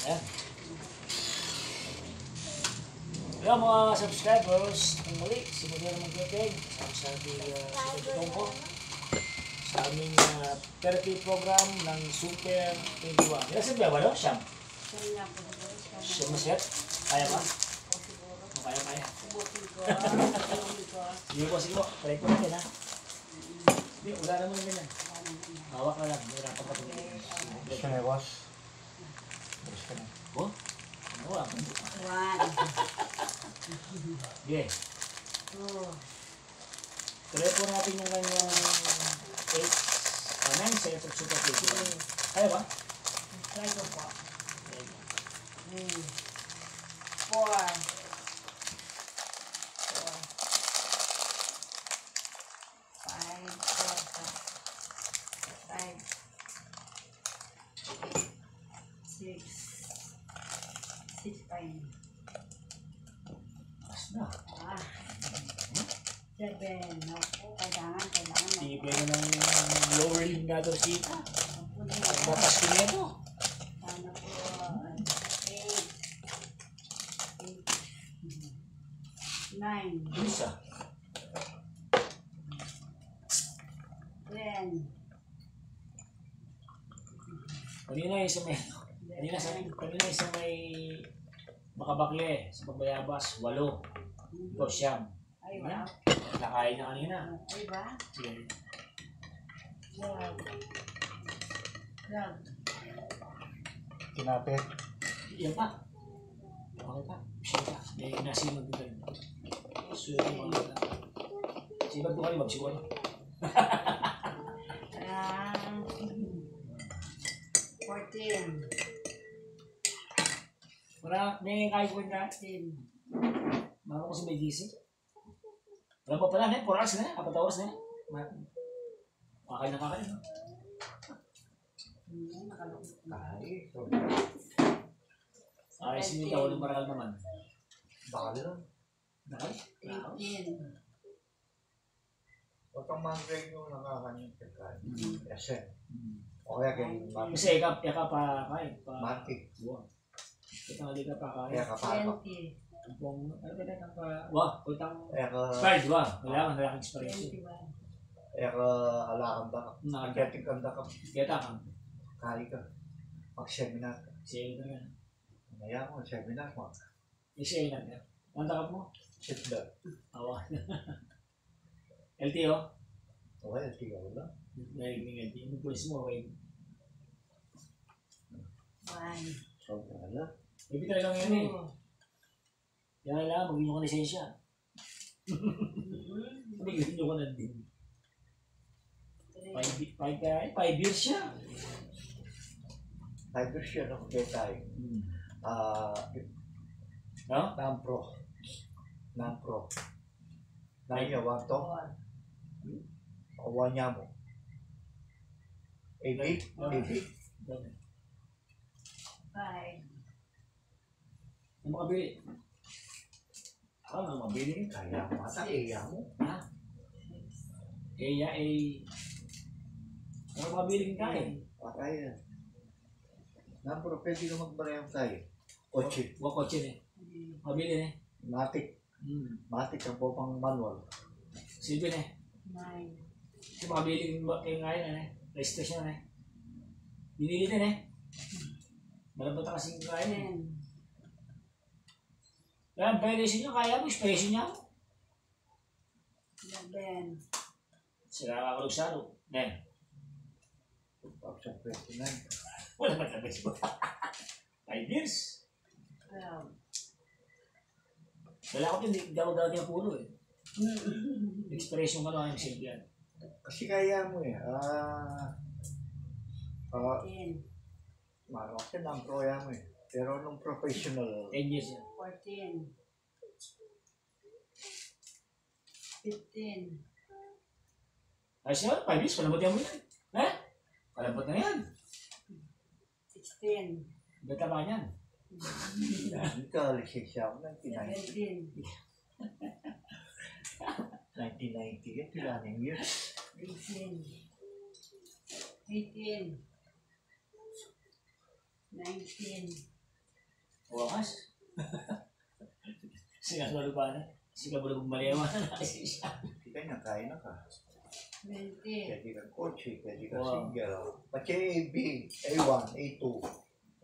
Ayan. Hello mga subscribers. Ang muli, si Miguel Magpepeng. Sa ating po sa aming therapy program ng Super 21. Nasa ba no? Siyam. Siyam na set. Kaya ba? Kaya. Sige po. Try ko natin ha. Hindi, wala naman ganyan. Hawak na lang. Wala pa patungin. Gusto na boss. Gusto na. Oh? Ano ba? Okay. Try po natin yung kanyang 9 sets of super plate. Kaya ba? Try ko po. 6 pa yun. Mas na. 7. Opo, kailangan. Hindi pwede ng lower limb natin kita. Batas ko niya ito. Sana po. 8. 9. Isa. 10. Kanina yung sa may makabakle, sa pagbayabas, 8. Ito, 9. Ay, wow. Nakain na kanina. Ay, ba? Sige. Wow. Tinapit. Yan pa. Okay pa. Siya pa. May nasinod ko rin. Suyo mo mga ka. Sibag ko kayo, magsiwan. 14. May kain ko na. 10. Mama ko sa may gising. Wala pa pala, 4 hours na, 4 hours na. Kakain na kakain. Nakalukot na. Ay, so. Ay, sinita, walang marakal naman. Bakal lang. Nakal? 18. Huwag kang mag-break yung nakakanyang pagkain. Kasi, o kaya ganyan. Kasi ika pa kain. Matik. Wow. Ika nga di ka pa kain. Kaya kapapa. 20. Ano ba na ka pa? Wow, utang. Kaya ka, Expired, wow. Kailangan na lang expiration. 21. kaya ka alakam da ka. Nakageting kang da ka. Kaya takang. Kali ka. Mag-seminar ka. Siya ito yan. Maya mo, seminar mo. Siya yun yan. Ang takap mo? Sit down. Awa. LTO? Okay, tigaw lang. Narinig ng LTO. Yung pulis mo, okay. 1. So, wala. Ibig talagang yan eh. Kaya kailangan maging ko lisensya. Bigyan nyo ko na din. 5 years siya. 5 years yun ako kaya tayo. No? Non-pro. Non-pro. Nanyawa to. Kawa niya mo. Ebi? 5. Ang makabili. Ako nga mabili. Kaya mo ata, iya mo. Ha? Ano mabili ka eh? Patay yan. Non-pro, pwede na magbarayang tayo. Kotse. Huwag kotse eh. Mabili eh. Matik. Matik ang po pang manual. Silbi eh. 9. Kasi makabili kayo ngayon eh. Registration eh. Binili din eh. Malabot na kasing kain eh. 10. Kaya violation nyo, kaya mo, expiration niya. 11. Sila kakalog sa ano. Then, 2029. wala matabas mo. 5 years. 12. Wala ko hindi daw dati ang puno eh. Expiration ka lang ang silbi yan. Kasi kaya mo eh. 10. Malawak yan ang pro yan mo eh. Pero nung professional, 10 years yan. 14. 15. Ayos yan, 5 years, palabot yan mo yan. Eh? Palabot na yan. 16. Bata ba yan? ito, lisensya ako, 1990. 17. 1990 yan, tilaning years. 18. 18. 19. Wakas. Sinasalo ba na? Sinasalo kong maliyaman. Kita niya, kaya na ka. 20. Pwede ka kotse, pwede ka Wow. single. Pati A, B, A1, A2.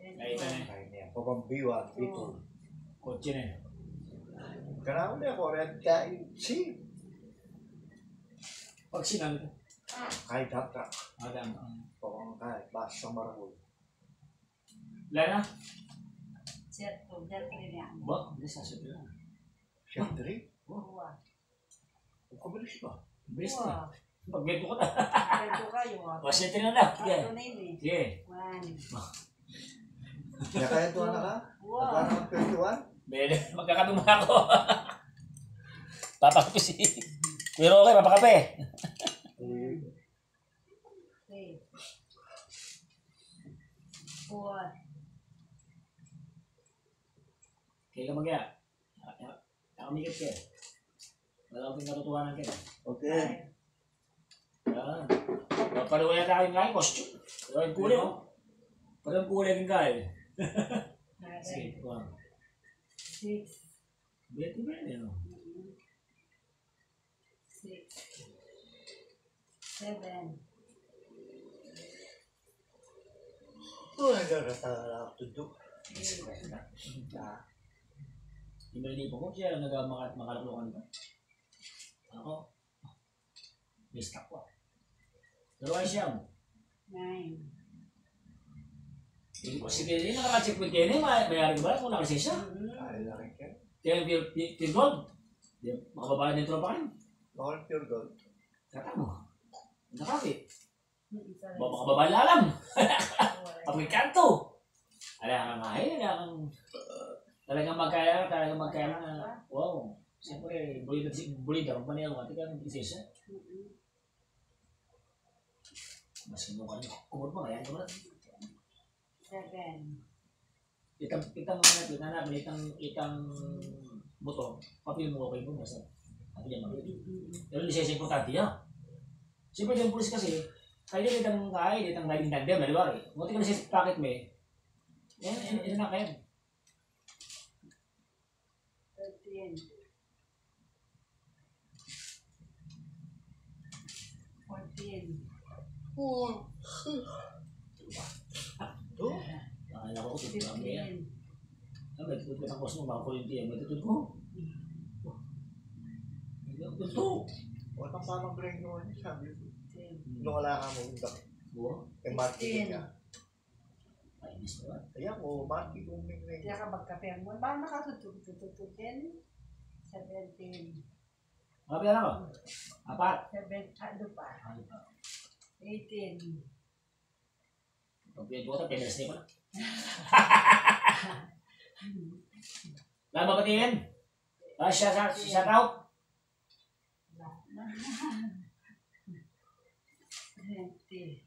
Ay, ito na. Kaya niya. Pagpang B1, B2. Kotse na eh. Kaya ulit ako, red kaya. C. Pag sinabi ko. Kahit hata. Adam. Pagpang kahit. Basta marahol. Wala na? Set 2. Set 3 niya. Ba? Hindi sasabi lang. Siyempre. Dua. Ang kabilis ba? Best Dua. na. Pag-bet ko na. Ito kayo. Kasi ito na na. Sige. Ito na yun eh. Sige. 1. Kaya kaya doon na ka? Wow. Nagkano ng 21? Bede, magkakatuma ako. Papakape si. Pero okay, papakape. 3. 4. Kaya ka magya. Nakamigit ka. Wala akong natutuhanan ka. Okay. Yan. Papaluwa yata kayong kain, costume. Pero yung kulay, no? Pero yung kulay yung kain. Sige, 6. wow. Bete ba yun, no? 6. 7. Ito, nagkakatala ako to. Yung malilipo ko, siya nagmakalakulokan ba? Ako, may stock ko. Pero ay siya mo. 9. Si Kenny, nakaka-check with Kenny, mayari ko ba kung nakasesya? Kaya na rin kayo. Kaya yung gold, makababalan din tropa kayo. Bakit pure gold? Kata mo, nakapit. Isa rin. Makababalan na alam. Four. Pabrikanto. Ala nga eh, talagang magkaya na, wow. Siyempre, bulida, kung paniyaw ka, tika ng prinsesya. Mas kinuha niyo, kumot mo, kaya naman. 7. Itang buto, papil mo okay mo, basta. Ano yan, mabili. Pero lisensya importante yan. Siyempre, yung pulis kasi, kaya ditang riding tandem na, di ba? Buti ka na sa pocket mo eh. Yan na kaya. 13. 14. Ito? Akala ko tutulog kami yan. 15. May tutulog ang kos mo, mga kulinti yan. May tutulog ko. Ito. Walang parang brain mo. Sabi ko. 10. Nung wala ka mo, Buwa. marketing ka. Ay, inis ko ba? Ayan mo, marketing mo. Kaya ka magkape mo. Bakit nakatututututut 10? 17. Mga pila ko? Apat. 7. Ano pa? 18. Pag pinag-buta, pinas niya pa na. Lama ba tingin? Shout out. 20.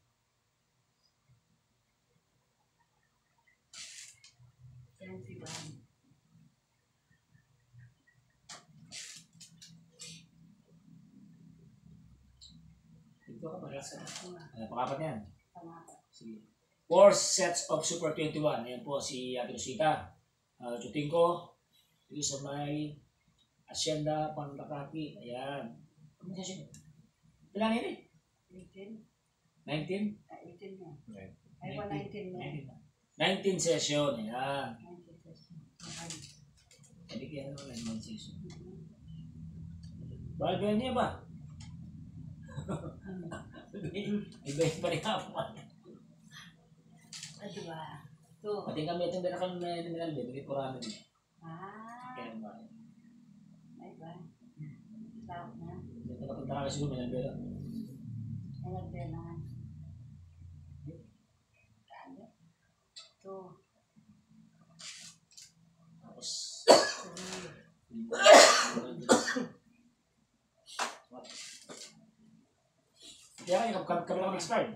21. Ito ka parehas ka. Pangapat yan. Pangapat. Sige. 4 sets of Super 21. Ayan po si Ate Rosita. Chuting ko. Dito sa may Hacienda, Panlacaki. Ayan. Ano siya siya? Ilan yun eh? 18. 19? 18 na. Ay, 19 19 na. 19 session. Ayan. 19 session. Hindi kaya naman 19 session. Bahal ba niya ba? Iba yung parihapan. Diba? 2. Pati kami itong binakang na nilalbi. Bigit po ramen. Kaya Ah. ba? Ay ba? Stop na. Ito kapag nakakasiguro may nalbi lang. Ay, nagbilang. 2. Tapos... 3. Kaya kayo, kami lang expired.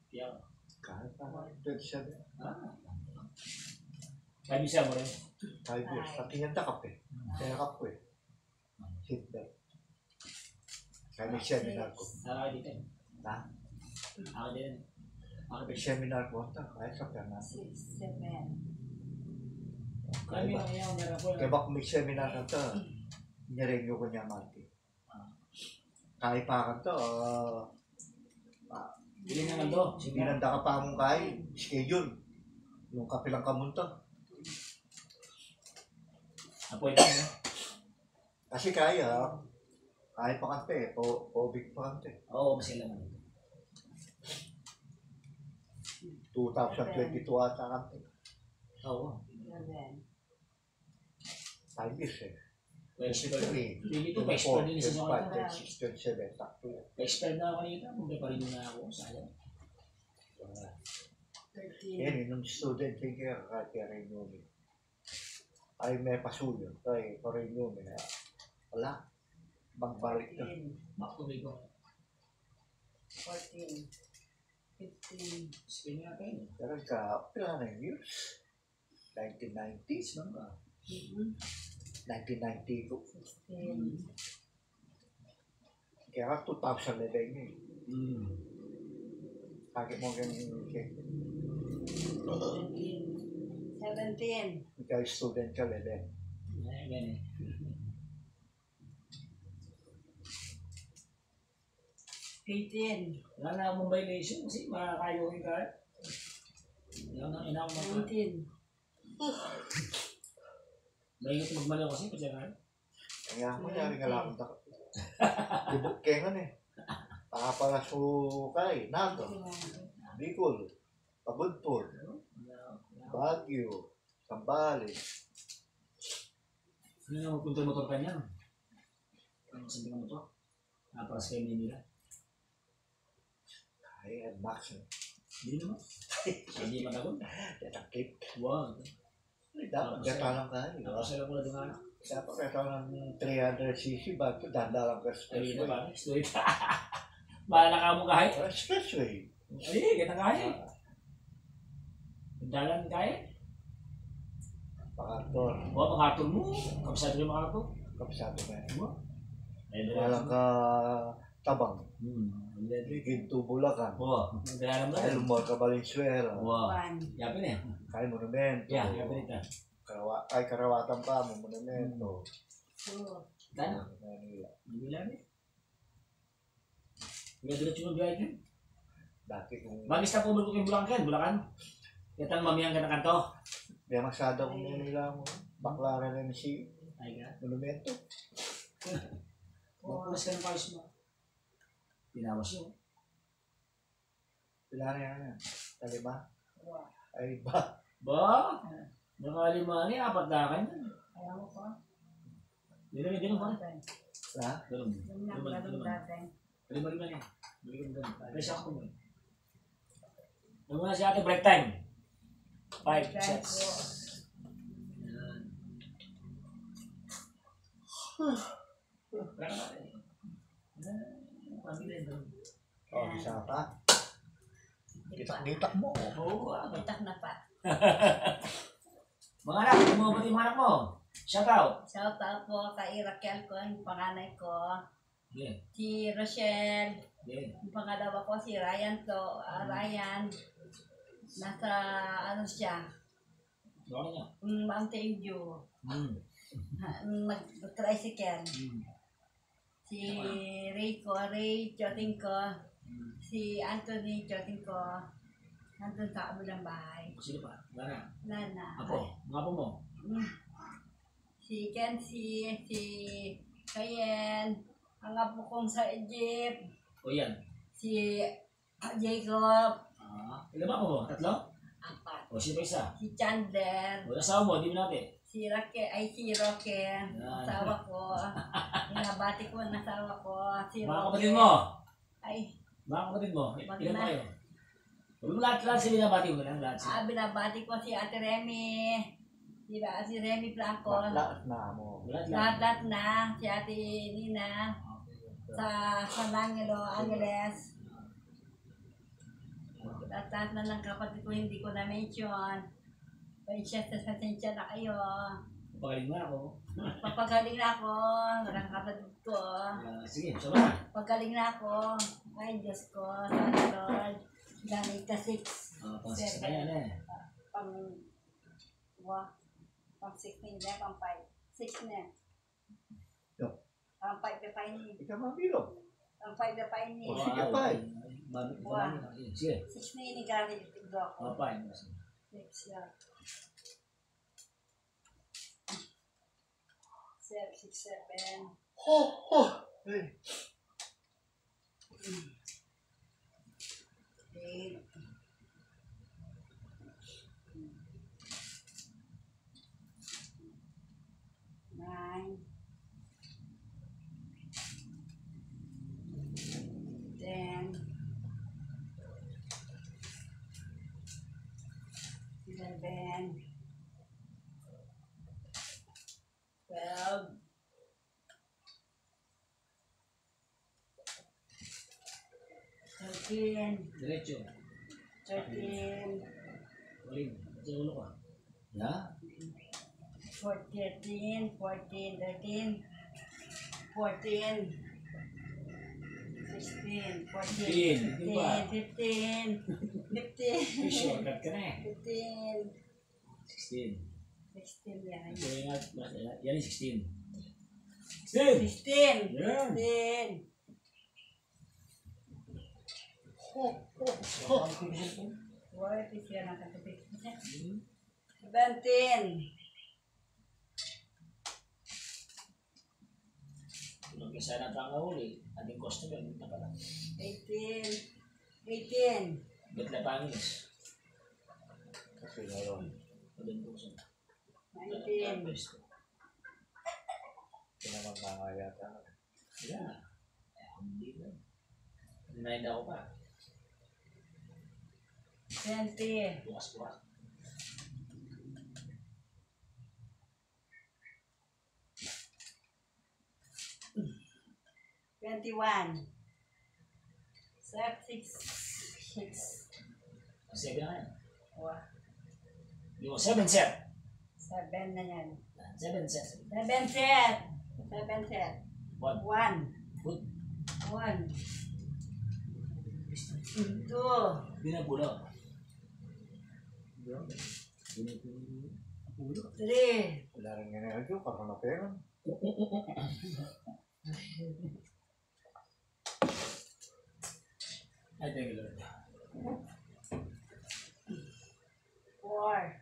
Kaya ka. Kahit na 27. Kami siya mo rin. 5 years. Pati nga takap eh. Kaya kap ko eh. Seatbelt. Kaya may seminar ko. Ako dito. Ha? Ako din. Ako May din. seminar ko. Kaya sa pera. 6, 7. Kami ang iyaw, meron po. Kaya bak may seminar ka to, niregyo ko niya mati. Kaya pa ka to, Bili na lang do. binanda ka pa mong kaya, schedule. Yung kapilang kamunta. Apoy pa na. Kasi kaya pa kante, big pa kante. Oo, mas ilan naman. 2022 ata kante. Oo. 5 years eh. Pa-expire. Hindi ito, pa-expire din isa sa kanita. 26, 27, sakto yan. Pa-expire na ako kanina. Muna pa rin na ako. Sayang. Yan, nung student thinker, kaya rin yun eh. Ay may pasuyo, kaya pa rin yun eh. Wala, magbalik na. Maktuloy ko. 14. 15. Spin natin. Pero pila na yung years? 1990? Is lang ba? 1990 ko. 16. Kaya ka 2011 eh. Lagi mo ganyan yung 17. ikaw student ka, Lele. Ay, ganyan. 18. Wala na akong violation kasi makakayo ko yung kahit. Yan ang ina ko mga. 19. Mahingit magmalaw kasi pati nga. Kaya mo yari nga lang ako. Ibuk kaya nga eh. Pakapalas ko kay, Nando, Bicol, Pabudpod, Baguio, Sambales. Ano yung magpunta motor ka niyan? Ano sabi ng motor? Naparas kayo nila. Ay, Max. Hindi naman. Hindi matagod. Yatakip. Wow. Dapat kata lang kayo. Napasala ko na doon nga. Dapat kata lang 300cc ba't ito danda lang ka Ay, na expressway. ba? Story pa. Bahala ka mo kahit. Expressway. Ay, kita kahit. Dalan kahit. Pakator. Wow, makator mo. Kapsado yung makator. Kapsado na yan. Wow. Ay, Walang ka tabang. Hindi. Ligid to Bulacan. Wow. Dalan mo. Kaya lumor ka Valenzuela. Wow. 1. Yapi na yan. Kaya monumento. Yeah, yapi na ito. Ay, karawatan pa mo monumento. 2. Gana? Manila. Hindi lang eh. Kaya diretso mo biyahe kan. Dati kung Bagis na po ko yung Bulacan. Bulacan. Kitang mamiyang ka na kanto. may magsada kung Manila mo. Baklaran na si Ay ka. monumento. Pumas ka ng pawis mo. Tinawas yun. Pila na yan. Talima. Ay ba? Ba? Nakalimani, apat na ka niya. Ayaw mo pa? Ganun pa. Ha? Ganun. Yung naglalong dati. Lima niya. Ganun. Press ako mo. Huwag muna si ate break time. 5 sets. Yan. Oh, isa pa. Gitak-gitak mo. Oo, Itak na pa. mga anak, mo pati mga anak mo. Shout out. Shout out po kay Raquel ko, yung panganay ko. Yeah. Si Rochelle. Yeah. Yung pangalawa ko si Ryan to. Ryan. Nasa ano siya. Gawin niya. Mountain View. Nag-tricycle. Si Ray Choting ko. Si Anthony Choting ko. Nandun sa kabilang bahay. Sino pa? Wala na. Lana. Apo. Mga apo mo. Si Kenzie, si Kayen, ang apo kong sa Egypt, O yan. si Jacob, Ilan ba mo? Tatlo? 4, O sino pa isa? si Chandler, O asawa mo, di mo natin. si Roque, asawa ko, inabati ko ang asawa ko, si Mga Roque. kapatid mo. Ay, Mga kapatid mo. Wag Ilan na. pa kayo? Huwag mo lahat sila nabati mo lang. Lahat sila. binabati ko si Ate Remy, si Remy Blanco, Lahat na mo. Lahat. lahat na, si Ate Nina, sa San Angeles. Lahat na ng kapatid ko hindi ko na-mention. Pasensya na kayo. Pagaling mo ako. Papagaling na ako. Walang kapatid ko. Sige, sama na. Pagaling na ako. Ay, Diyos ko. Sana Lord. Ganit ka 6. Pasok sa kanya na eh. Pang... Pang 16 na, pang 5. 6 na. Yo. Pang 5 na pa ini. Ikaw mabilog. Pang 5 na pa ini. Oh, sige, pa. Sige. 6 na ini galing tigdo ako. Papain. 6 na. 6, 7. Ho, ho. Hey. 8. 9. 10. 11. 12. 13. Diretso. 13. Waling. Sa ulo ka. Ya. 13, 14, 13, 14, 16, 14, 15, 15, 15, Shortcut ka na eh. 15, 16. 16 yan. Ito yung yan yung 16. 16! 16, Yan. 16, Ho, ho, ho. what is yan ang katapit? 17, Kung kisa na pangahuli, ating customer, minta ka lang. 18, 18, Ba't na pangis? Kasi ngayon, Padang puso. 19, pinamamanga yata. Wala. Hindi ba? Nanayin ako pa. 20, Bukas-bukas. 21, 6, Sige na yan. 4, Yung 7 set. 7 na yan. 7 set. 7 set. 7 set. 1. 1. Good. 1. 2. Binabulo. 3. Wala rin nga nyo, parang na pera. I thank you, Lord. 4.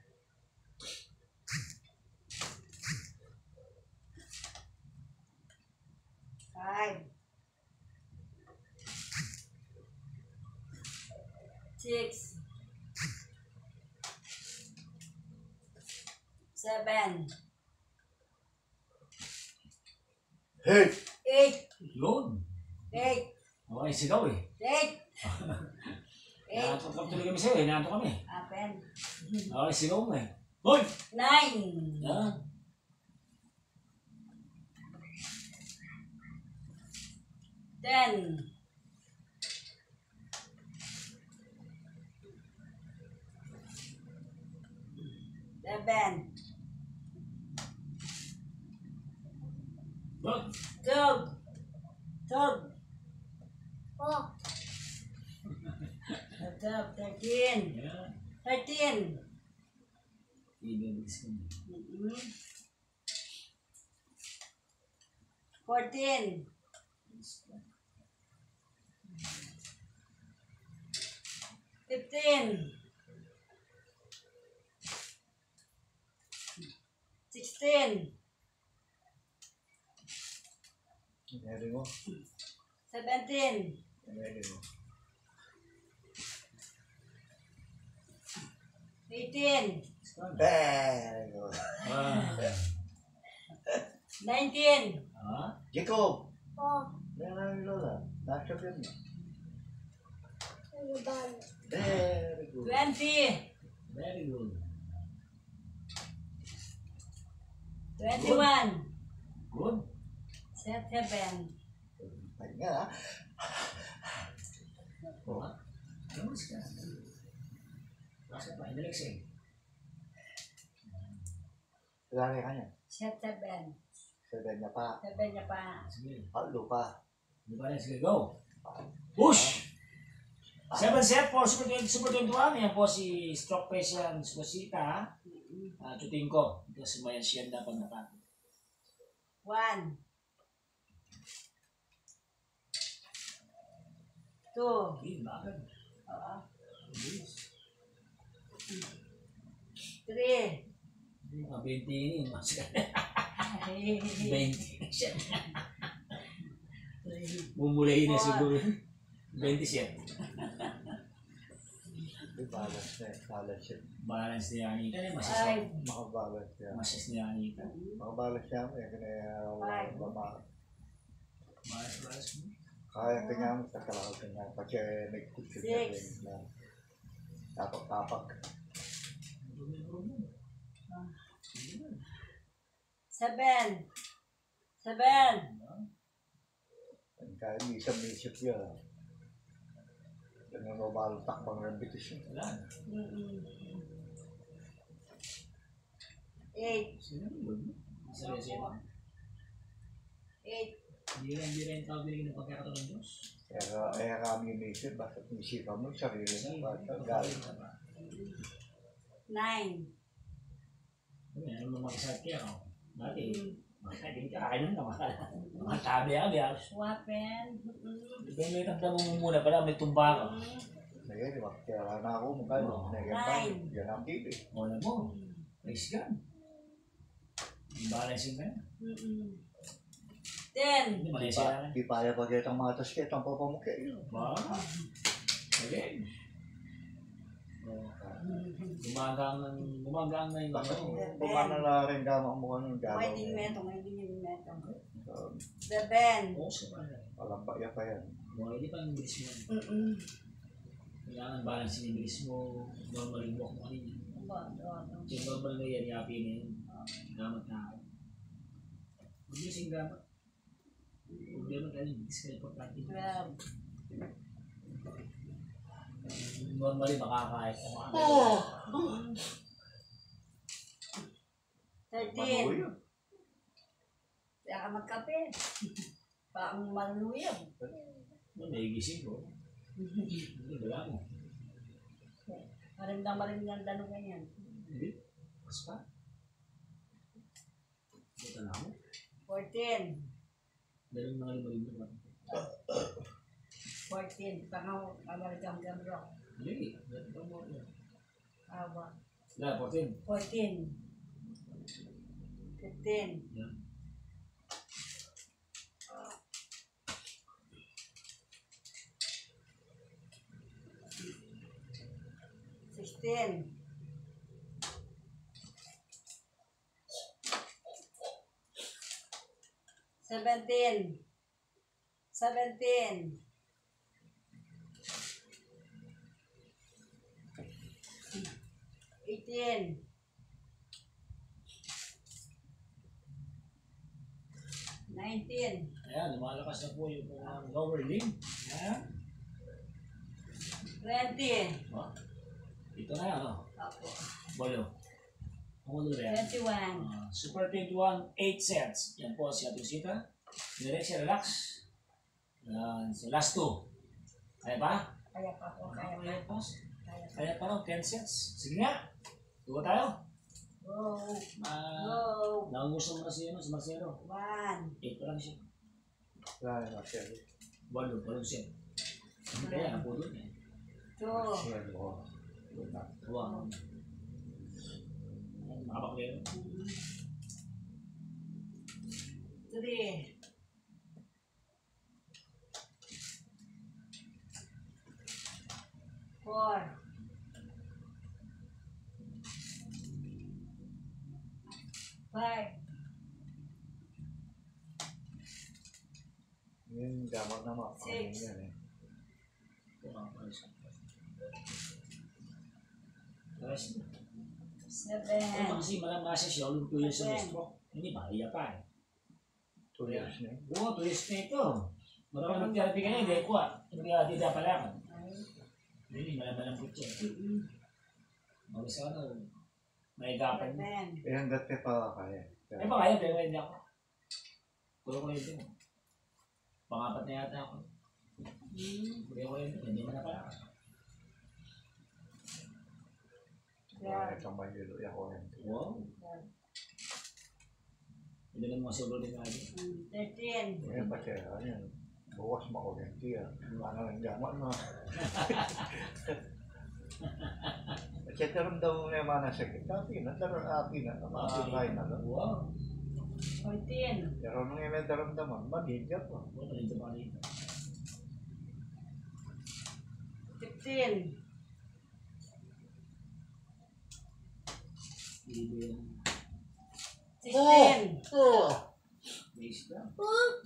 5. 6. 7. Hey! 8. Yun. 8. Okay, sigaw eh. 8. 8. Nakatotap tuloy kami sa'yo eh. Nato kami. Apen. Okay, sigaw mo eh. Hoy! 9. Yan. 10. 11. Good. 12. 12. 13. Yan. 13. Ibigis ko niya. 14. 15. 16. Meron mo. 17. Meron mo. 18. Very good. Ah. 19. Ah? Jacob! Meron yung lola. Nasa yun. Very good. 20. Very good. 21. Good. 7. Pahinga ha. Oh. Kamus ka. Basta pa, hindi nagsing. Lari ka niya. 7. 7 na pa. 7 niya pa. Sige. Halo pa. Di ba na? Sige, go. Push! 7 set for Super 21. Yan po si Stroke Patient Squasita. Chuting ko. Ito si Mayan Sienda pag natin. 1, 2, Hindi, bakit? 3, Mga 20 ini. 20 siya. Mumulay na siguro. 20 siya. Balance na, balance yun. Balance niya ang ita. Makabalance yan. Masas niya ang ita. Makabalance yan, kaya wala Balance mo. kaya kanya mo sa kalakal kanya. Pag nag-kutsyon na rin na tapak-tapak. 7, 7, Kaya misip yun. Yan ang normal takbang repetition. Wala na. 8, Isa rin siya. 8, Hindi rin tao binigyan ng pagkakataon ng Diyos. Kaya kami inisip, bakit isipan mo sarili mo, bakit galing ka ba? 9, Ano mo makasakit kaya ako? Dati, hindi ka kakainin ka mga tabi-abi. weapon, Ito may tanda mo muna pala, may tumba ka. Ngayon, kaya na ako mukha mo. Nine. Yan ang pili. Wala mo. Nice gun. Balancing ka na. 10, Hindi mali siya na. Di pala pag itong mga tasket, ang papamukha yun. Ba? Again. Gumagang na yung Bakit ano. kumana na rin gamang mukha ng gano'n. may din metong. So, 7, Oo, sa pala. walang baya pa yan. Hindi pa ang bilis mo. Kailangan balancing yung bilis mo. Normal yung walk mo kanina. Yung normal na yan, yapi na yun. Gamat na ako. Mabilis yung gamat. Problema tayo yung bilis ka importante. 12, Normally makakahit ka mga. 13, yun. kaya ka magkape. Paang maluluyab. May gising ko. Hindi, wala mo. Marindang dano ganyan. Hindi. Mas pa. Buta na ako. 14, Dalawang mga lima-lima ba? 14, pangaw, gam-gam-gam. Hindi. Dalawang mo yan. Awa. Wala, 14. 14, 15, Yan. 16, 17, 17, 18, 19, Ayan, lumalakas na po yung lower limb. Ayan. 20, Oh. Ito na yan, ano? Apo. Bolo. Ang ulo yan. 21, Super 21, 8 sets. Yan po si Atusita. Direct siya, relax. Yan. So last 2. Kaya pa? kaya pa po, kaya pa. Kaya pa? Kaya pa. Kaya pa raw, 10 sets. Sige nga. Tuwa tayo. Go, Ah, go, Nanguso mo na si Marcelo. 1, 8 pa lang siya. Wala na siya. Balo siya. Hindi kaya, ang pudo niya. 2, Siya, oh. Wala. Wow. Nakapaklero. 3, 4, 5, Yung gamot naman. Six. Yan eh. Rest na. 7, Kasi malamasa siya, ulit 2 years na stroke. Hindi ba, iya pa eh. 2 years na yun. Oo, 2 years na ito. Maraming nag-therapy ka niya, hindi ko ah. Hindi pa lang. Hindi, malaman ang putya. Mabis ako na, may gapan niya. 7, Eh, hanggat ka pa kaya. Eh ba kaya, pero hindi ako. Puro ko yun mo. Pangapat na yata ako. Puro ko yun, hindi mo na pala. Wala itong mahilo yung kurente. Wow. Hindi lang mga siguro din natin. 13. Ngayon pa siya, ano yun, buwas makurente yan. Ano yung gaman mo. Kasi karoon daw na yung mga nasakit. Api na, makakain na lang. Wow. 14. Pero nung yung may daramdaman, madidya po. Wala rin ito malita. 15. Hindi yan. 16. Base ka. Ba't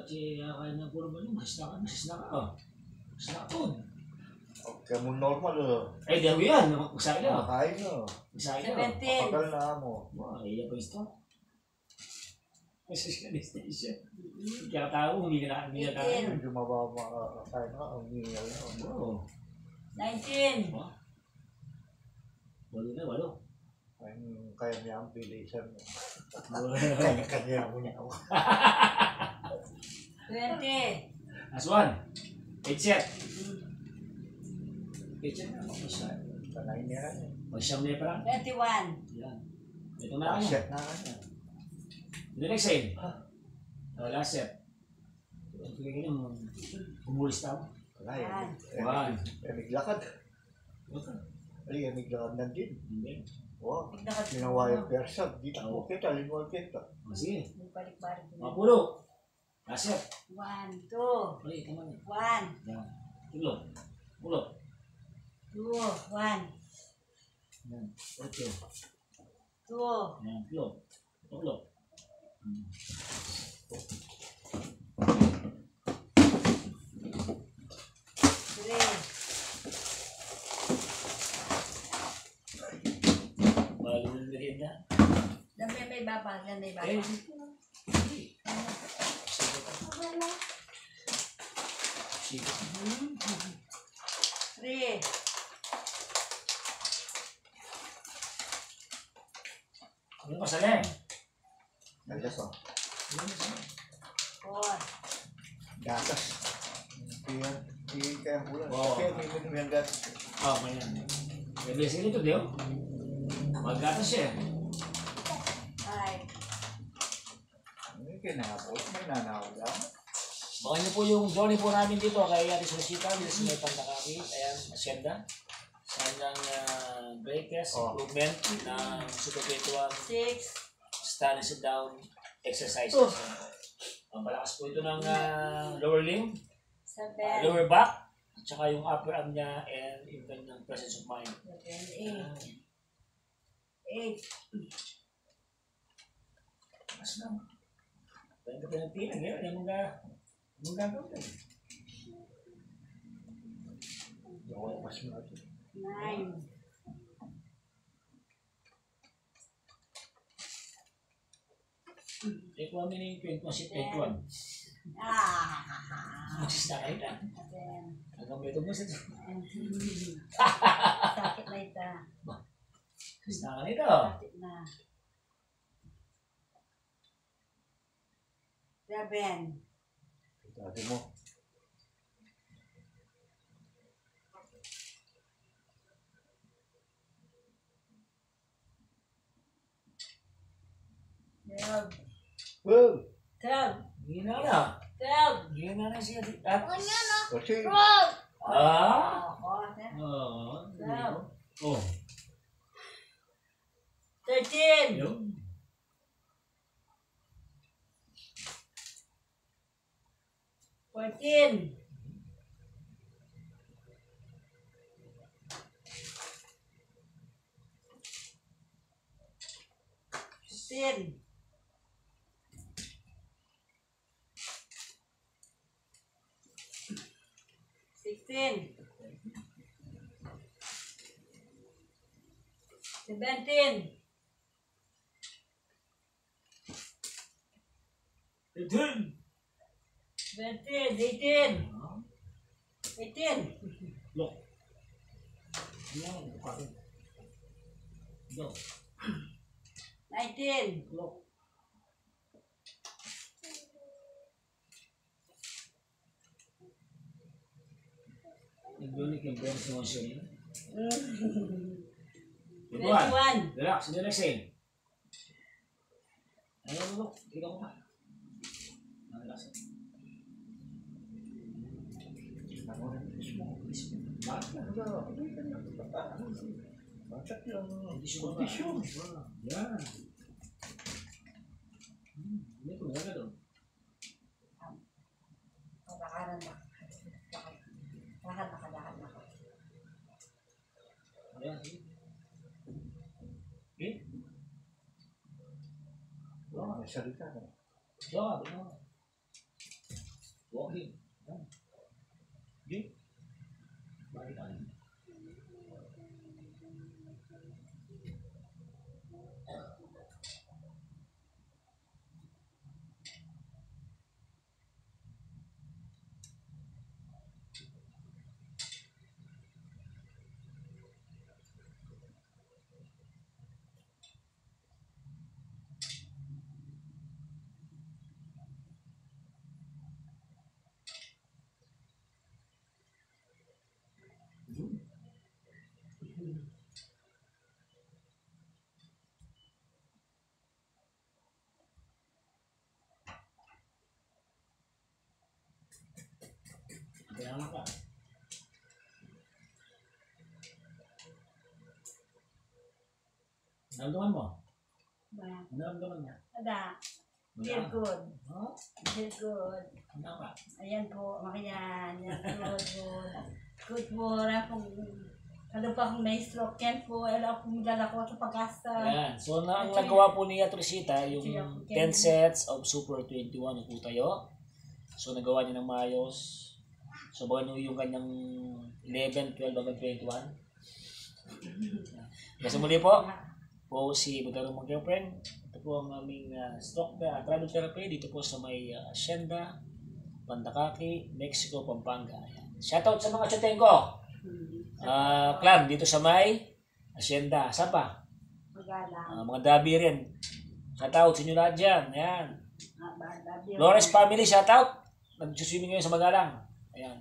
siya kaya ng puro ba yun? Masisna ka. Masisna ka po. Okay mo normal Ay, daw yan. Magsabi na. Makakain Magsabi na. 17. Matagal na mo. Wow, iya pa ito. Kasi siya. Kaya tao, hindi na kaya. Medyo mababa kain na. Ang hingal na. Wow. 19. Walo. Kaya niya ang bilisan mo. Kanya mo niya ako. 20. Last one. Headset. Headset na. Kanay niya rin. Mag-siyam na pa lang. 21. Yan. Ito na ako. Set na kanya. The next time. Last set. Sige ka nyo. Umulis na ako. Wala yan. One. Miglakad. Ay, miglakad na din. Hindi. Wow. Ginawa yung persa. Di ako kita. Linwal kita. Sige. Balik-balik. Mapulo. Last set. 1, 2, Ay, tama na. 1, Yan. Tulo. Pulo. 2, 1, Yan. Ocho. 2, Yan. Pulo. Pulo. Bago na merienda. Dami may baba, yan may baba. Eh, sige. 3, Ano pa sali? Nagas o. 4, Gatas. Hindi kaya kulang. Oo. Kaya may minum yung gatas. Oh, may yan. May blessing ito, Dio. Maggatas siya. 5, May kinahapos. May nanawag lang. Baka niyo po yung journey po namin dito kay Ate Solicita, dito sa may Pandakaki, ayan, Hacienda. Sa kanyang greatest improvement ng superpetuan 6, stand and sit down exercises. Malakas po ito ng lower limb, 7, lower back, at saka yung upper arm niya and yung kanyang presence of mind. 8, Mas na. Kaya ka pinagpinag, yung mga gagawin. Yung mas natin. 9, Take 1 minute, 20 sit, take 1. Magsista kayo na. 10, Hanggang may ito mo sa sakit na ito. Magsista ka nito. Sakit na. 7, Sabi mo. Well, 12, Gina na. 12, Gina na siya. At, kasi ah? oh, Oh. 13, Yun. 14, 15, 16, 17, 18. 18, 18, Look. Yan. Bakit? Look. 19, Look. Nag-unique yung brain emotion yun. 21. Relax, hindi na exhale. Ayaw mo, ikaw ko pa. Relax. Bakit na? Bakit yung kondisyon? Yan. Hindi ko nalaga doon. Kalakaran na. Lakad na. Ayan. Okay? May salita na. Diyan. Walking. Yan. Okay? Bakit tayo? Kaya ka. Naramdaman mo? Naramdaman niya? Ada. Feel good. Ha? Feel good. Ano ka? Ayan po, makayan. Good. Good po. Ano pa kung may stroke yan po, alam akong magdala ko sa pag-asa. Ayan. So, ang nagawa po ni Atrosita, yung 10 sets of Super 21 yung po tayo. So, nagawa niya ng maayos. So, bago yung kanyang 11, 12, hanggang 21. Kasi muli po si Budaro Mag-Girlfriend. Ito po ang aming stroke travel therapy dito po sa may Hacienda, Pandakaki, Mexico, Pampanga. Ayan. Shoutout sa mga choteng ko. Clan dito sa may Hacienda. Saan pa? Mga Dabi rin. Shoutout sa inyo lahat dyan. Ayan. Flores family, shoutout. Nagsuswimming ngayon sa Magalang. Ayan.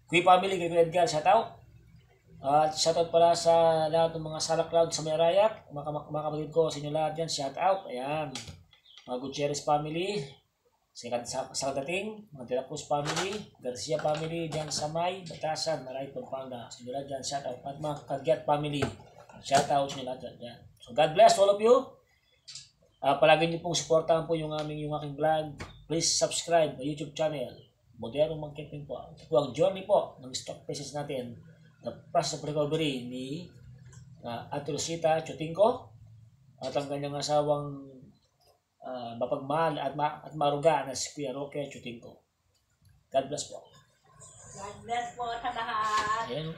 Kui family, kay Kuya Edgar, shoutout. At shoutout pala sa lahat ng mga Sala Cloud sa Merayak. Mga kapatid ko sa inyo lahat dyan, shoutout. Ayan. Mga Gutierrez family, sa Kadating, mga Delacruz family, Garcia family, dyan sa May, Batasan, Maray, Pampanga. Sa inyo lahat dyan, shoutout. At mga Kagyat family, shoutout sa inyo lahat dyan. So God bless all of you. Palagi niyo pong supportahan po yung aking vlog. Please subscribe sa YouTube channel. Modero Mag-Girlfriend po. Ito po ang journey po ng stock pieces natin. The process of recovery ni Atrosita Chotingko at ang kanyang asawang mapagmahal at maruga na si Kuya Roque Chotingko. God bless po. God bless po sa lahat. Ayan.